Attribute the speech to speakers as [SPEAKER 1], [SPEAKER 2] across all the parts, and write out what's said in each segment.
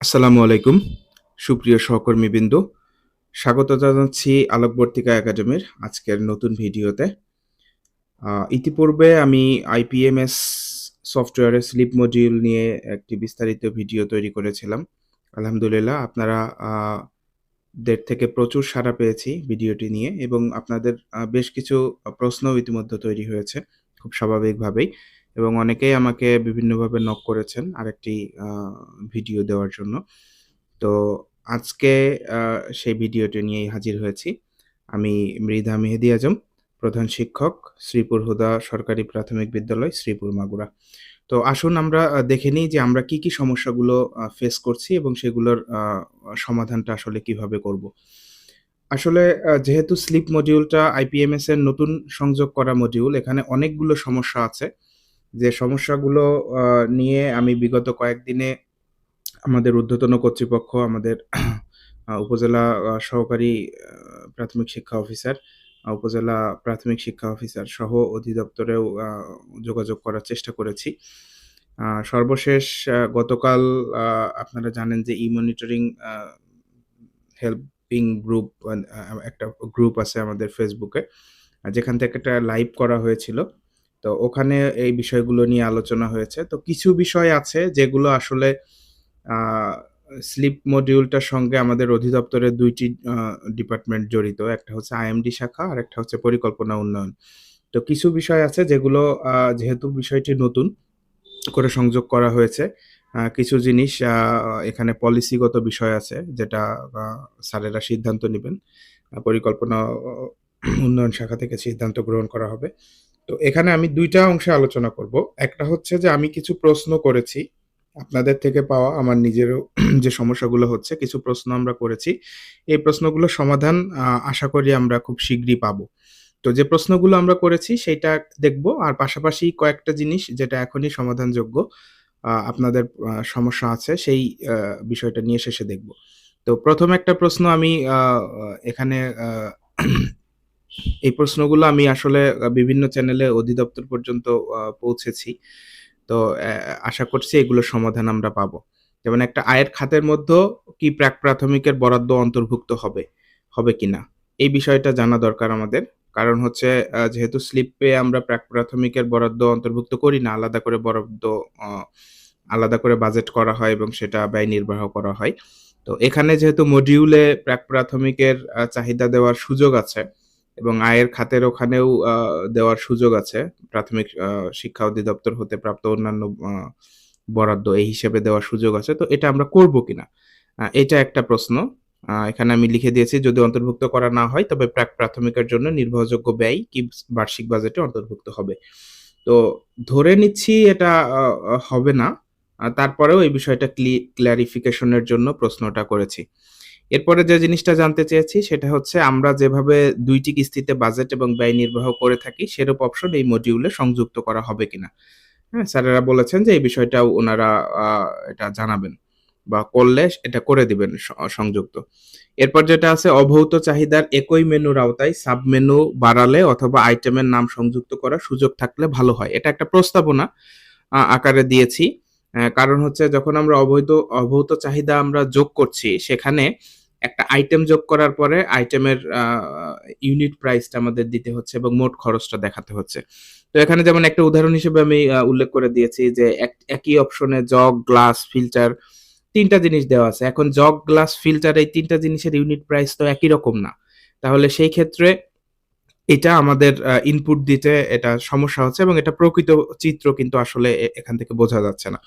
[SPEAKER 1] আসসালামু আলাইকুম। সুপ্রিয় সহকর্মীবৃন্দ, স্বাগত জানাচ্ছি আলোকবর্তিকা একাডেমির আজকের নতুন ভিডিওতে। ইতিপূর্বে আমি আইপিএমএস সফটওয়্যারের স্লিপ মডিউল নিয়ে একটি বিস্তারিত ভিডিও তৈরি করেছিলাম। আলহামদুলিল্লাহ আপনারা আ দের থেকে প্রচুর সাড়া পেয়েছি ভিডিওটি নিয়ে এবং আপনাদের বেশ কিছু প্রশ্নও ইতিমধ্যে তৈরি হয়েছে খুব স্বাভাবিকভাবেই এবং অনেকেই আমাকে বিভিন্নভাবে নক করেছেন আরেকটি আ ভিডিও দেওয়ার জন্য। তো আজকে আ সেই ভিডিওটি নিয়েই হাজির হয়েছি। আমি মৃধা মেহেদী আজম, প্রধান শিক্ষক, শ্রীপুর হুদা সরকারি প্রাথমিক বিদ্যালয়, শ্রীপুর, মাগুরা। তো আসুন আমরা দেখে নিই যে আমরা কি সমস্যাগুলো ফেস করছি এবং সেগুলোর সমাধানটা আসলে কিভাবে করব। আসলে যেহেতু স্লিপ মডিউলটা আইপিএমএস এর নতুন সংযোগ করা মডিউল, এখানে অনেকগুলো সমস্যা আছে। যে সমস্যাগুলো আ নিয়ে আমি বিগত কয়েকদিনে আমাদের ঊর্ধ্বতন কর্তৃপক্ষ, আমাদের উপজেলা সহকারী প্রাথমিক শিক্ষা অফিসার, উপজেলা প্রাথমিক শিক্ষা অফিসার সহ অধিদপ্তরেও যোগাযোগ করার চেষ্টা করেছি। সর্বশেষ গতকাল আ আপনারা জানেন যে ই-মনিটরিং হেল্পিং গ্রুপ একটা গ্রুপ আছে আমাদের ফেসবুকে। যেখান থেকে একটা লাইভ করা হয়েছিল। তো ওখানে এই বিষয়গুলো নিয়ে আলোচনা হয়েছে। তো কিছু বিষয় আছে যেগুলো আসলে আ স্লিপ মডিউলটার সঙ্গে আমাদের অধিদপ্তরের ২ টি ডিপার্টমেন্ট জড়িত। একটা হচ্ছে আইএমডি শাখা, আরেকটা হচ্ছে পরিকল্পনা উন্নয়ন। তো কিছু বিষয় আছে যেগুলো যেহেতু বিষয়টি নতুন করে সংযোগ করা হয়েছে, কিছু জিনিস এখানে পলিসিগত বিষয় আছে যেটা আ স্যারেরা সিদ্ধান্ত নিবেন। পরিকল্পনা উন্নয়ন শাখা থেকে সিদ্ধান্ত গ্রহণ করা হবে। তো এখানে আমি ২ টা অংশে আলোচনা করব। একটা হচ্ছে যে আমি কিছু প্রশ্ন করেছি। আপনাদের থেকে পাওয়া আমার নিজেরও যে সমস্যাগুলো হচ্ছে কিছু প্রশ্ন আমরা করেছি। এই প্রশ্নগুলোর সমাধান আশা করি আমরা খুব শীঘ্রই পাবো। তো যে প্রশ্নগুলো আমরা করেছি সেইটা দেখব। আর পাশাপাশি কয়েকটা জিনিস যেটা এখনই সমাধানযোগ্য আপনাদের সমস্যা আছে সেই আ বিষয়টা নিয়ে শেষে দেখব। তো ১ম একটা প্রশ্ন আমি আ আ এখানে আ এই প্রশ্নগুলো আমি আসলে বিভিন্ন চ্যানেলে অধিদপ্তর পর্যন্ত পৌঁছেছি। তো আশা করছি এগুলোর সমাধান আমরা পাবো। যেমন একটা আয়ের খাতের মধ্যেও কি প্রাক-প্রাথমিকের বরাদ্দ অন্তর্ভুক্ত হবে, হবে কিনা? এই বিষয়টা জানা দরকার আমাদের। কারণ হচ্ছে যেহেতু স্লিপে আমরা প্রাক-প্রাথমিকের বরাদ্দ অন্তর্ভুক্ত করি না, আলাদা করে বরাদ্দ অ আলাদা করে বাজেট করা হয় এবং সেটা ব্যয় নির্বাহ করা হয়। তো এখানে যেহেতু মডিউলে প্রাক-প্রাথমিকের চাহিদা দেওয়ার সুযোগ আছে এবং আয়ের খাতের ওখানেও দেওয়ার সুযোগ আছে। প্রাথমিক শিক্ষা অধিদপ্তর হতে প্রাপ্ত অন্যান্য বরাদ্দ এই হিসেবে দেওয়ার সুযোগ আছে। তো এটা আমরা করব কিনা? এটা একটা প্রশ্ন। এখানে আমি লিখে দিয়েছি যদি অন্তর্ভুক্ত করা না হয় তবে প্রাক-প্রাথমিকের জন্য নির্ভরযোগ্য ব্যয় কি বার্ষিক বাজেটে অন্তর্ভুক্ত হবে। তো ধরে নিচ্ছি এটা আ আ হবে না। তারপরেও এই বিষয়টা ক্লারিফিকেশন এর জন্য প্রশ্নটা করেছি। এরপরে যে জিনিসটা জানতে চেয়েছি সেটা হচ্ছে আমরা যেভাবে ২ টি কিস্তিতে বাজেট এবং ব্যয় নির্বাহ করে থাকি সেরূপ অপশন এই মডিউলে সংযুক্ত করা হবে কিনা? হ্যাঁ? স্যারেরা বলেছেন যে এই বিষয়টাও উনারা আ এটা জানাবেন বা করলে এটা করে দিবেন সংযুক্ত। এরপর যেটা আছে অভৌত চাহিদার একই মেনুর আওতায় সাব মেনু বাড়ালে অথবা আইটেমের নাম সংযুক্ত করার সুযোগ থাকলে ভালো হয়। এটা একটা প্রস্তাবনা আকারে দিয়েছি। কারণ হচ্ছে যখন আমরা অভৌত চাহিদা আমরা যোগ করছি সেখানে একটা আইটেম যোগ করার পরে আইটেমের ইউনিট প্রাইসটা আমাদের দিতে হচ্ছে এবং মোট খরচটা দেখাতে হচ্ছে। তো এখানে যেমন একটা উদাহরণ হিসেবে আমি উল্লেখ করে দিয়েছি যে একই অপশনে জগ, গ্লাস, ফিল্টার ৩ টা জিনিস দেওয়া আছে। এখন জগ, গ্লাস, ফিল্টার এই ৩ টা জিনিসের ইউনিট প্রাইস তো একই রকম না। তাহলে সেই ক্ষেত্রে এটা আমাদের ইনপুট দিতে এটা সমস্যা হচ্ছে এবং এটা প্রকৃত চিত্র কিন্তু আসলে এখান থেকে বোঝা যাচ্ছে না।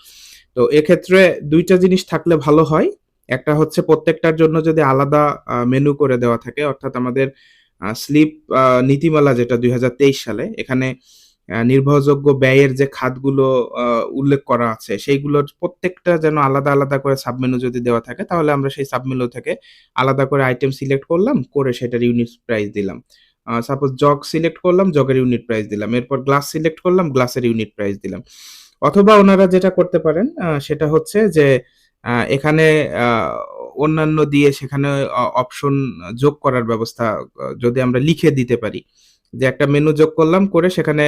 [SPEAKER 1] তো এক্ষেত্রে ২ টা জিনিস থাকলে ভালো হয়। একটা হচ্ছে প্রত্যেকটার জন্য যদি আলাদা মেনু করে দেওয়া থাকে অর্থাৎ আমাদের স্লিপ নীতিমালা যেটা ২০২৩ সালে এখানে নির্ভরযোগ্য ব্যয়ের যে খাতগুলো আ উল্লেখ করা আছে সেইগুলোর প্রত্যেকটা যেন আলাদা করে সাবমেনু যদি দেওয়া থাকে তাহলে আমরা সেই সাবমেনু থেকে আলাদা করে আইটেম সিলেক্ট করলাম, করে সেটার ইউনিট প্রাইস দিলাম। সাপোজ জগ সিলেক্ট করলাম, জগের ইউনিট প্রাইস দিলাম। এরপর গ্লাস সিলেক্ট করলাম, গ্লাসের ইউনিট প্রাইস দিলাম। অথবা ওনারা যেটা করতে পারেন সেটা হচ্ছে যে এখানে আ অন্যান্য দিয়ে সেখানে অপশন যোগ করার ব্যবস্থা যদি আমরা লিখে দিতে পারি। যে একটা মেনু যোগ করলাম, করে সেখানে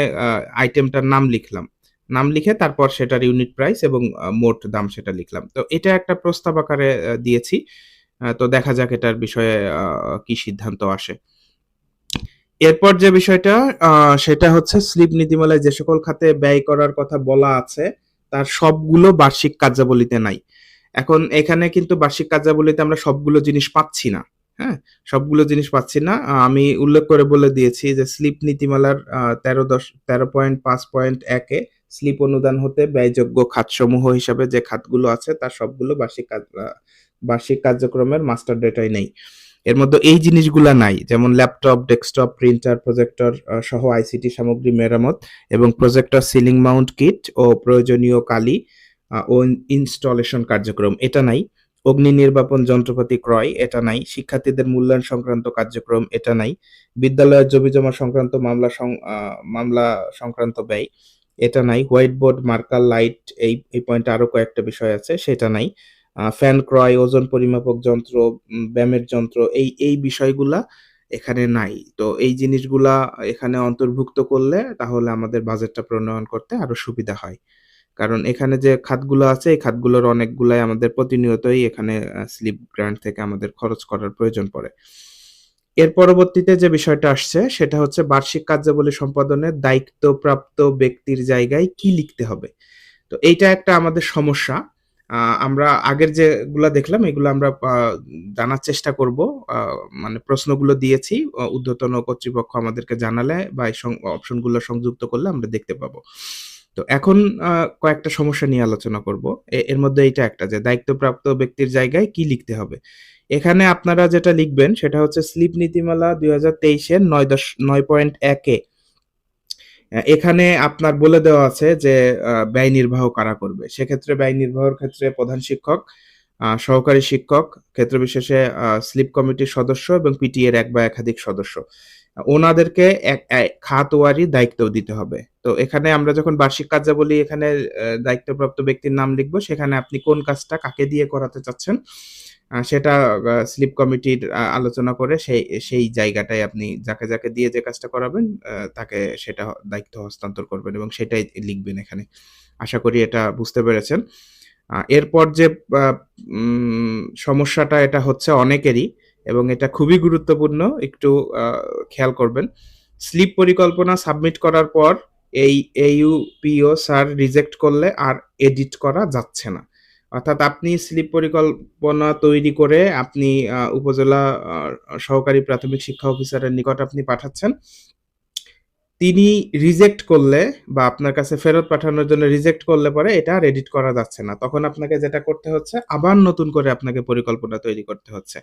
[SPEAKER 1] আইটেমটার নাম লিখলাম। নাম লিখে তারপর সেটার ইউনিট প্রাইস এবং মোট দাম সেটা লিখলাম। তো এটা একটা প্রস্তাব আকারে দিয়েছি। তো দেখা যাক এটার বিষয়ে কি সিদ্ধান্ত আসে। এরপর যে বিষয়টা আ সেটা হচ্ছে স্লিপ নীতিমালায় যে সকল খাতে ব্যয় করার কথা বলা আছে, তার সবগুলো বার্ষিক কার্যাবলীতে নাই। এখন এখানে কিন্তু বার্ষিক কার্যাবলীতে আমরা সবগুলো জিনিস পাচ্ছি না। হ্যাঁ? সবগুলো জিনিস পাচ্ছি না। আমি উল্লেখ করে বলে দিয়েছি যে স্লিপ নীতিমালার 13.5.1 এ স্লিপ অনুদান হতে ব্যয়যোগ্য খাতসমূহ হিসাবে যে খাতগুলো আছে তার সবগুলো বার্ষিক কার্যক্রমের মাস্টার ডেটায় নেই। এর মধ্যে এই জিনিসগুলা নাই। যেমন ল্যাপটপ, ডেস্কটপ, প্রিন্টার, প্রজেক্টর সহ আইসিটি সামগ্রী মেরামত এবং প্রজেক্টর সিলিং মাউন্ট কিট ও প্রয়োজনীয় কালি ও ইনস্টলেশন কার্যক্রম এটা নাই। অগ্নি নির্বাপন যন্ত্রপাতি ক্রয় এটা নাই। শিক্ষার্থীদের মূল্যায়ন সংক্রান্ত কার্যক্রম এটা নাই। বিদ্যালয়ের জমিজমা সংক্রান্ত মামলা সংক্রান্ত ব্যয় এটা নাই। হোয়াইট বোর্ড, মার্কার, লাইট এই পয়েন্টে আরো কয়েকটা বিষয় আছে সেটা নাই। ফ্যান ক্রয়, ওজন পরিমাপক যন্ত্র, ব্যায়ামের যন্ত্র এই বিষয়গুলা এখানে নাই। তো এই জিনিসগুলা এখানে অন্তর্ভুক্ত করলে তাহলে আমাদের বাজেটটা প্রণয়ন করতে আরো সুবিধা হয়। কারণ এখানে যে খাতগুলো আছে এই খাতগুলোর অনেকগুলাই আমাদের প্রতিনিয়তই এখানে স্লিপ গ্রান্ট থেকে আমাদের খরচ করার প্রয়োজন পড়ে। এর পরবর্তীতে যে বিষয়টা আসছে সেটা হচ্ছে বার্ষিক কার্যাবলী সম্পাদনের দায়িত্বপ্রাপ্ত ব্যক্তির জায়গায় কি লিখতে হবে? তো এইটা একটা আমাদের সমস্যা। আ আমরা আগের যেগুলা দেখলাম এগুলো আমরা জানার চেষ্টা করব। আ মানে প্রশ্নগুলো দিয়েছি। ঊর্ধ্বতন কর্তৃপক্ষ আমাদেরকে জানালে বা এই অপশনগুলো সংযুক্ত করলে আমরা দেখতে পাবো। তো এখন আ কয়েকটা সমস্যা নিয়ে আলোচনা করব। এর মধ্যে এইটা একটা যে দায়িত্বপ্রাপ্ত ব্যক্তির জায়গায় কি লিখতে হবে? এখানে আপনারা যেটা লিখবেন সেটা হচ্ছে স্লিপ নীতিমালা ২০২৩ এর ৯.১ এ এখানে আপনার বলে দেওয়া আছে যে ব্যয় নির্বাহ কারা করবে। সেক্ষেত্রে ব্যয় নির্বাহের ক্ষেত্রে প্রধান শিক্ষক, সহকারী শিক্ষক, ক্ষেত্র বিশেষে স্লিপ কমিটির সদস্য এবং পিটিএর এক বা একাধিক সদস্য। ওনাদেরকে এক খাতওয়ারি দায়িত্ব দিতে হবে। তো এখানে আমরা যখন বার্ষিক কার্যাবলী এখানে দায়িত্বপ্রাপ্ত ব্যক্তির নাম লিখব সেখানে আপনি কোন কাজটা কাকে দিয়ে করাতে চাচ্ছেন সেটা স্লিপ কমিটির আলোচনা করে সেই জায়গাটায় আপনি যাকে দিয়ে যে কাজটা করাবেন তাকে সেটা দায়িত্ব হস্তান্তর করবেন এবং সেটাই লিখবেন এখানে। আশা করি এটা বুঝতে পেরেছেন। এরপর যে আ উম সমস্যাটা এটা হচ্ছে অনেকেরই এবং এটা খুবই গুরুত্বপূর্ণ। একটু আ খেয়াল করবেন। স্লিপ পরিকল্পনা সাবমিট করার পর এই AUPO স্যার রিজেক্ট করলে আর এডিট করা যাচ্ছে না। অর্থাৎ আপনি স্লিপ পরিকল্পনা তৈরি করে আপনি উপজেলা আ সহকারী প্রাথমিক শিক্ষা অফিসারের নিকট আপনি পাঠাচ্ছেন। তিনি রিজেক্ট করলে বা আপনার কাছে ফেরত পাঠানোর জন্য রিজেক্ট করলে পরে এটা আর এডিট করা যাচ্ছে না। তখন আপনাকে যেটা করতে হচ্ছে আবার নতুন করে আপনাকে পরিকল্পনা তৈরি করতে হচ্ছে।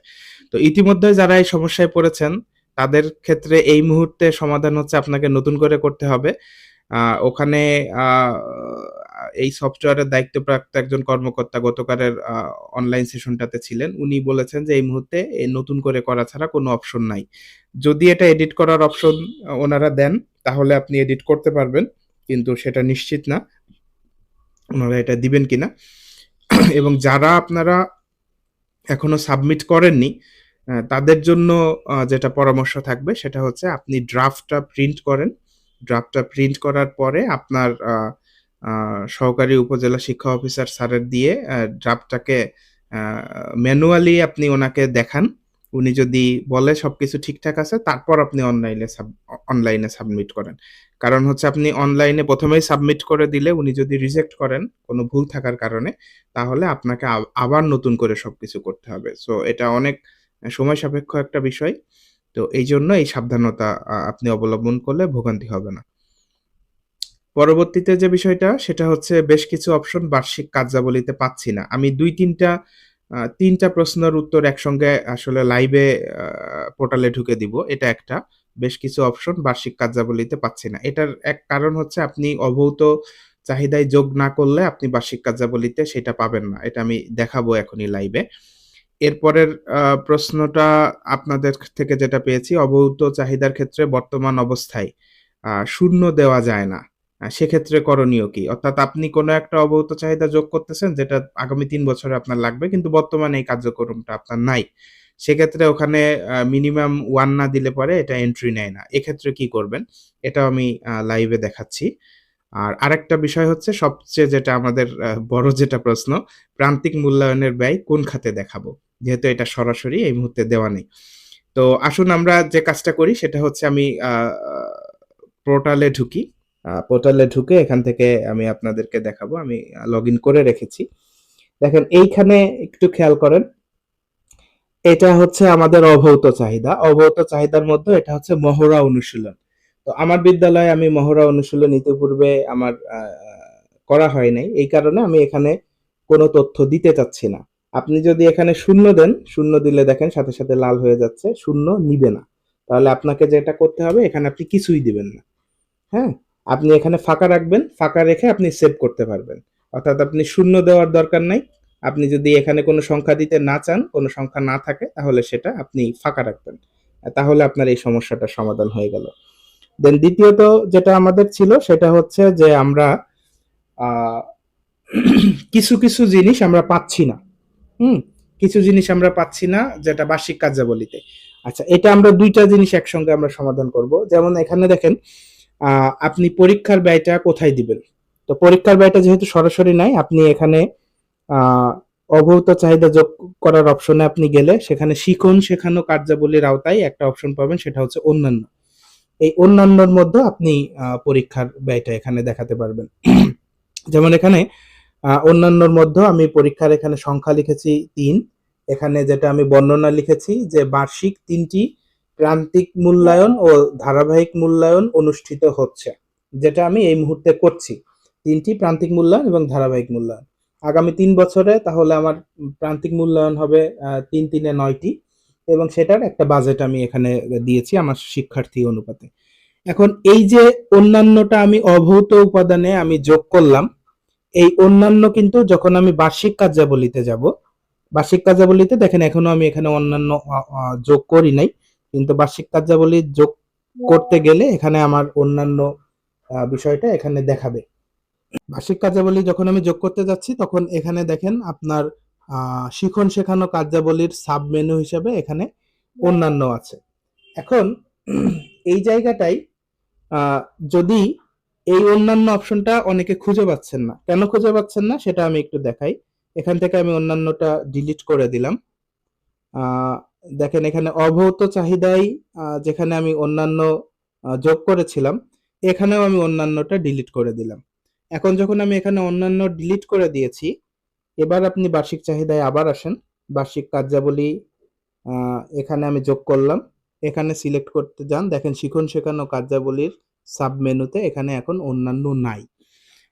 [SPEAKER 1] তো ইতিমধ্যে যারা এই সমস্যায় পড়েছেন তাদের ক্ষেত্রে এই মুহূর্তে সমাধান হচ্ছে আপনাকে নতুন করে করতে হবে। ওখানে আ এই সফটওয়্যারের দায়িত্বপ্রাপ্ত একজন কর্মকর্তা গতকালের অনলাইন সেশনটাতে ছিলেন। উনি বলেছেন যে এই মুহূর্তে নতুন করে করা ছাড়া কোনো অপশন নাই। যদি এটা এডিট করার অপশন ওনারা দেন তাহলে আপনি এডিট করতে পারবেন। কিন্তু সেটা নিশ্চিত না ওনারা এটা দিবেন কিনা। এবং যারা আপনারা এখনো সাবমিট করেননি তাদের জন্য যেটা পরামর্শ থাকবে সেটা হচ্ছে আপনি ড্রাফটটা প্রিন্ট করেন। ড্রাফটটা প্রিন্ট করার পরে আপনার আ আ সহকারী উপজেলা শিক্ষা অফিসার স্যারের দিয়ে ড্রাফটটাকে আ ম্যানুয়ালি আপনি উনাকে দেখান। উনি যদি বলে সবকিছু ঠিকঠাক আছে তারপর আপনি অনলাইনে সাবমিট করেন। কারণ হচ্ছে আপনি অনলাইনে ১ম এই সাবমিট করে দিলে উনি যদি রিজেক্ট করেন কোন ভুল থাকার কারণে তাহলে আপনাকে আবার নতুন করে সবকিছু করতে হবে। সো এটা অনেক সময় সাপেক্ষ একটা বিষয়। তো এইজন্য এই সাবধানতা আপনি অবলম্বন করলে ভোগান্তি হবে না। পরবর্তীতে যে বিষয়টা সেটা হচ্ছে বেশ কিছু অপশন বার্ষিক কার্যাবলীতে পাচ্ছি না। আমি ২-৩ টা ৩ টা প্রশ্নের উত্তর একসঙ্গে আসলে লাইভে আ পোর্টালে ঢুকে দিব। এটা একটা। বেশ কিছু অপশন বার্ষিক কার্যাবলীতে পাচ্ছি না। এটার এক কারণ হচ্ছে আপনি অভৌত চাহিদায় যোগ না করলে আপনি বার্ষিক কার্যাবলীতে সেটা পাবেন না। এটা আমি দেখাবো এখনই লাইভে। এরপরের প্রশ্নটা আপনাদের থেকে যেটা পেয়েছি, অবহূত চাহিদার ক্ষেত্রে বর্তমান অবস্থায় শূন্য দেওয়া যায় না। সেক্ষেত্রে করণীয় কি? অর্থাৎ আপনি কোনো একটা অবহূত চাহিদা যোগ করতেছেন যেটা আগামী ৩ বছরে আপনার লাগবে কিন্তু বর্তমানে এই কার্যক্রমটা আপনার নাই। সেক্ষেত্রে ওখানে মিনিমাম 1 না দিলে পরে এটা এন্ট্রি নেয় না। এক্ষেত্রে কি করবেন? এটাও আমি লাইভে দেখাচ্ছি। আর আরেকটা বিষয় হচ্ছে সবচেয়ে যেটা আমাদের বড় যেটা প্রশ্ন, প্রান্তিক মূল্যায়নের ব্যয় কোন খাতে দেখাবো? যেহেতু এটা সরাসরি এই মুহূর্তে দেওয়া নেই। তো আসুন আমরা যে কাজটা করি সেটা হচ্ছে আমি পোর্টালে ঢুকি। পোর্টালে ঢুকে এখান থেকে আমি আপনাদেরকে দেখাবো। আমি লগইন করে রেখেছি। দেখেন এইখানে একটু খেয়াল করেন। এটা হচ্ছে আমাদের অভৌত চাহিদা। অভৌত চাহিদার মধ্যে এটা হচ্ছে মহড়া অনুশীলন। তো আমার বিদ্যালয়ে আমি মহড়া অনুশীলন ইতিপূর্বে আমার করা হয় নাই। এই কারণে আমি এখানে কোনো তথ্য দিতে চাচ্ছি না। আপনি যদি এখানে শূন্য দেন, শূন্য দিলে দেখেন সাথে সাথে লাল হয়ে যাচ্ছে, শূন্য নিবে না। তাহলে আপনাকে যেটা করতে হবে এখানে আপনি কিছুই দিবেন না। হ্যাঁ? আপনি এখানে ফাঁকা রাখবেন, ফাঁকা রেখে আপনি সেভ করতে পারবেন। অর্থাৎ আপনি শূন্য দেওয়ার দরকার নাই। আপনি যদি এখানে কোনো সংখ্যা দিতে না চান, কোনো সংখ্যা না থাকে তাহলে সেটা আপনি ফাঁকা রাখবেন। তাহলে আপনার এই সমস্যাটার সমাধান হয়ে গেল। দেন দ্বিতীয়ত যেটা আমাদের ছিল সেটা হচ্ছে যে আমরা আ কিছু, কিছু জিনিস আমরা পাচ্ছি না। হুম? কিছু জিনিস আমরা পাচ্ছি না যেটা বার্ষিক কার্যাবলীতে। আচ্ছা এটা আমরা ২ টা জিনিস একসঙ্গে আমরা সমাধান করব। যেমন এখানে দেখেন আপনি পরীক্ষার ব্যয়টা কোথায় দিবেন? তো পরীক্ষার ব্যয়টা যেহেতু সরাসরি নাই, আপনি এখানে আ অভৌত চাহিদা যোগ করার অপশনে আপনি গেলে সেখানে শিখন শেখানো কার্যাবলীর আওতায় একটা অপশন পাবেন সেটা হচ্ছে অন্যান্য। এই অন্যান্যর মধ্যে আপনি পরীক্ষার ব্যয়টা এখানে দেখাতে পারবেন। যেমন এখানে অন্যান্যর মধ্যে আমি পরীক্ষার এখানে সংখ্যা লিখেছি ৩। এখানে যেটা আমি বর্ণনা লিখেছি যে বার্ষিক ৩ টি প্রান্তিক মূল্যায়ন ও ধারাবাহিক মূল্যায়ন অনুষ্ঠিত হচ্ছে। যেটা আমি এই মুহূর্তে করছি। ৩ টি প্রান্তিক মূল্যায়ন এবং ধারাবাহিক মূল্যায়ন। আগামী ৩ বছরে তাহলে আমার প্রান্তিক মূল্যায়ন হবে ৩ ৩ এ ৯ টি এবং সেটার একটা বাজেট আমি এখানে দিয়েছি আমার শিক্ষার্থী অনুপাতে। এখন এই যে অন্যান্যটা আমি অভৌত উপাদানে আমি যোগ করলাম, এই অন্যান্য কিন্তু যখন আমি বার্ষিক কার্যাবলীতে যাব, বার্ষিক কার্যাবলীতে দেখেন এখনো আমি এখানে অন্যান্য যোগ করি নাই। কিন্তু বার্ষিক কার্যাবলী যোগ করতে গেলে এখানে আমার অন্যান্য বিষয়টা এখানে দেখাবে। বার্ষিক কার্যাবলী যখন আমি যোগ করতে যাচ্ছি তখন এখানে দেখেন আপনার শিখন শেখানো কার্যাবলীর সাব মেনু হিসেবে এখানে অন্যান্য আছে। এখন এই জায়গাটাই যদি এই অন্যান্য অপশনটা অনেকে খুঁজে পাচ্ছেন না। কেন খুঁজে পাচ্ছেন না সেটা আমি একটু দেখাই। এখান থেকে আমি অন্যান্যটা ডিলিট করে দিলাম। দেখেন এখানে অভৌত চাহিদায় যেখানে আমি অন্যান্য যোগ করেছিলাম, এখানেও আমি অন্যান্যটা ডিলিট করে দিলাম। এখন যখন আমি এখানে অন্যান্য ডিলিট করে দিয়েছি, এবার আপনি বার্ষিক চাহিদায় আবার আসেন। বার্ষিক কার্যাবলী এখানে আমি যোগ করলাম। এখানে সিলেক্ট করতে যান। দেখেন শিখন শেখানো কার্যাবলীর সাব মেনুতে এখানে এখন অন্যান্য নাই।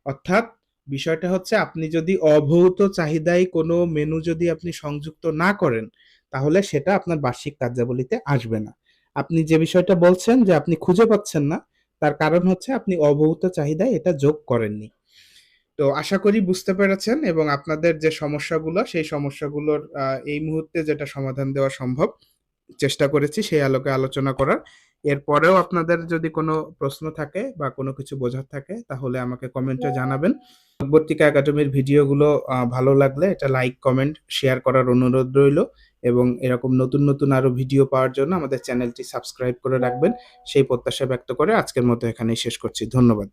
[SPEAKER 1] অর্থাৎ বিষয়টা হচ্ছে আপনি যদি অভৌত চাহিদায় কোনো মেনু যদি আপনি সংযুক্ত না করেন, তাহলে সেটা আপনার বার্ষিক কার্যাবলীতে আসবে না। আপনি যে বিষয়টা বলছেন যে আপনি খুঁজে পাচ্ছেন না, তার কারণ হচ্ছে আপনি অভৌত চাহিদায় এটা যোগ করেননি। তো আশা করি বুঝতে পেরেছেন এবং আপনাদের যে সমস্যাগুলো, সেই সমস্যাগুলোর এই মুহূর্তে যেটা সমাধান দেওয়া সম্ভব, চেষ্টা করেছি সেই আলোকে আলোচনা করার। এরপরেও আপনাদের যদি কোনো প্রশ্ন থাকে বা কোনো কিছু বোঝার থাকে তাহলে আমাকে কমেন্টে জানাবেন। পরবর্তীকা একাডেমির ভিডিওগুলো ভালো লাগলে এটা লাইক, কমেন্ট, শেয়ার করার অনুরোধ রইলো এবং এরকম নতুন, নতুন আরো ভিডিও পাওয়ার জন্য আমাদের চ্যানেলটি সাবস্ক্রাইব করে রাখবেন। সেই প্রত্যাশা ব্যক্ত করে আজকের মতো এখানেই শেষ করছি। ধন্যবাদ।